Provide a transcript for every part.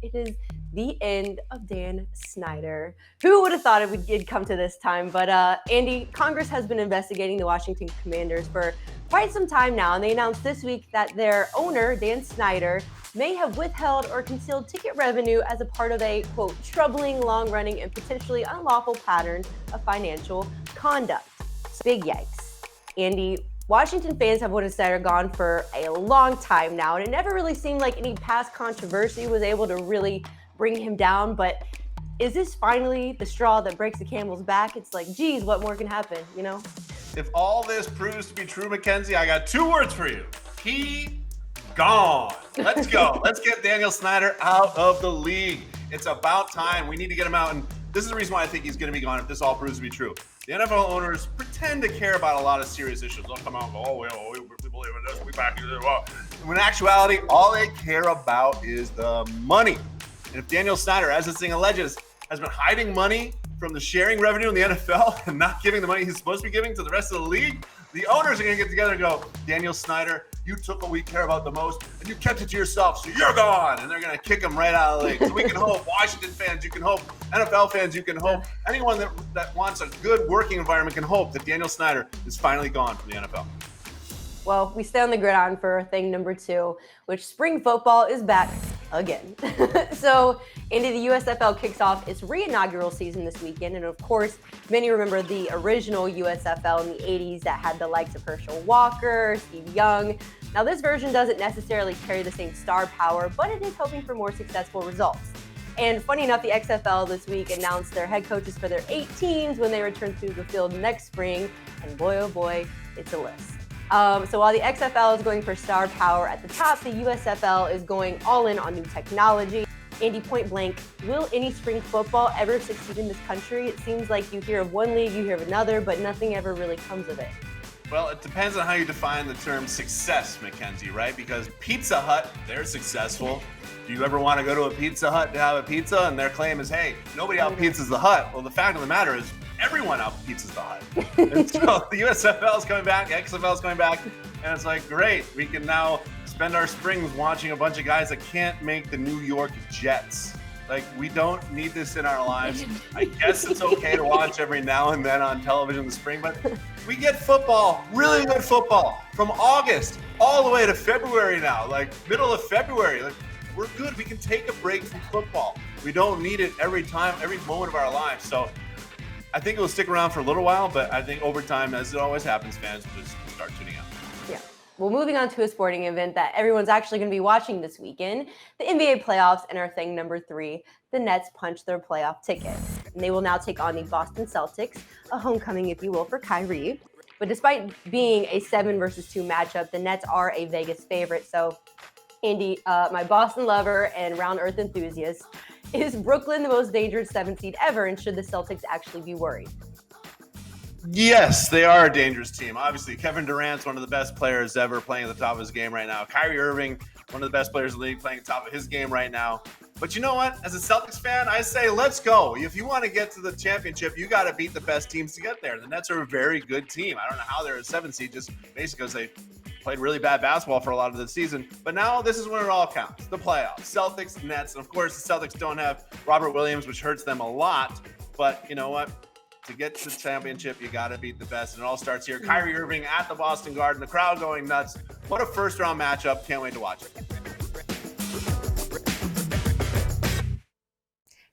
It is the end of Dan Snyder. Who would have thought it would come to this time? But Andy, Congress has been investigating the Washington Commanders for quite some time now, and they announced this week that their owner, Dan Snyder, may have withheld or concealed ticket revenue as a part of a, quote, troubling, long-running, and potentially unlawful pattern of financial conduct. Big yikes. Andy, Washington fans have wanted Snyder gone for a long time now, and it never really seemed like any past controversy was able to really bring him down. But is this finally the straw that breaks the camel's back? It's like, geez, what more can happen, you know? If all this proves to be true, Mackenzie, I got two words for you. He gone. Let's go. Let's get Daniel Snyder out of the league. It's about time. We need to get him out. And this is the reason why I think he's going to be gone if this all proves to be true. The NFL owners pretend to care about a lot of serious issues. They'll come out and go, oh, we believe in this, we back it up. When in actuality, all they care about is the money. And if Daniel Snyder, as this thing alleges, has been hiding money from the sharing revenue in the NFL and not giving the money he's supposed to be giving to the rest of the league, the owners are going to get together and go, Daniel Snyder, you took what we care about the most and you kept it to yourself, so you're gone. And they're going to kick him right out of the league. So we can hope, Washington fans, you can hope, NFL fans, you can hope, anyone that wants a good working environment can hope that Daniel Snyder is finally gone from the NFL. Well, we stay on the gridiron for thing number 2, which spring football is back again. So, Andy, the USFL kicks off its re-inaugural season this weekend. And of course, many remember the original USFL in the 80s that had the likes of Herschel Walker, Steve Young. Now, this version doesn't necessarily carry the same star power, but it is hoping for more successful results. And funny enough, the XFL this week announced their head coaches for their 8 teams when they return to the field next spring. And boy, oh boy, it's a list. So while the XFL is going for star power at the top, the USFL is going all in on new technology. Andy, point blank, will any spring football ever succeed in this country? It seems like you hear of one league, you hear of another, but nothing ever really comes of it. Well, it depends on how you define the term success, Mackenzie, right? Because Pizza Hut, they're successful. Do you ever want to go to a Pizza Hut to have a pizza? And their claim is, hey, nobody out-pizzas the Hut. Well, the fact of the matter is, everyone out-pizzas the Hut. And so the USFL is coming back, XFL is coming back, and it's like, great, we can now spend our springs watching a bunch of guys that can't make the New York Jets. Like, we don't need this in our lives. I guess it's okay to watch every now and then on television in the spring, but we get football, really good football, from August all the way to February now, like middle of February. Like, we're good. We can take a break from football. We don't need it every time, every moment of our lives. So I think it will stick around for a little while, but I think over time, as it always happens, fans will just start tuning out. Yeah. Well, moving on to a sporting event that everyone's actually going to be watching this weekend, the NBA playoffs, and our thing number 3, the Nets punch their playoff ticket. And they will now take on the Boston Celtics, a homecoming, if you will, for Kyrie. But despite being a 7 versus 2 matchup, the Nets are a Vegas favorite. So, Andy, my Boston lover and round earth enthusiast, is Brooklyn the most dangerous 7 seed ever, and should the Celtics actually be worried? Yes, they are a dangerous team. Obviously, Kevin Durant's one of the best players ever playing at the top of his game right now. Kyrie Irving, one of the best players in the league playing at the top of his game right now. But you know what? As a Celtics fan, I say let's go. If you want to get to the championship, you got to beat the best teams to get there. The Nets are a very good team. I don't know how they're a 7 seed, just basically because they played really bad basketball for a lot of the season. But now this is when it all counts. The playoffs, Celtics, Nets. And of course, the Celtics don't have Robert Williams, which hurts them a lot. But you know what? To get to the championship, you got to beat the best. And it all starts here. Kyrie Irving at the Boston Garden, the crowd going nuts. What a first-round matchup. Can't wait to watch it.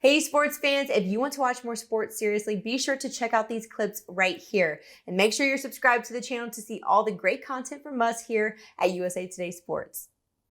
Hey, sports fans, if you want to watch more sports seriously, be sure to check out these clips right here. And make sure you're subscribed to the channel to see all the great content from us here at USA Today Sports.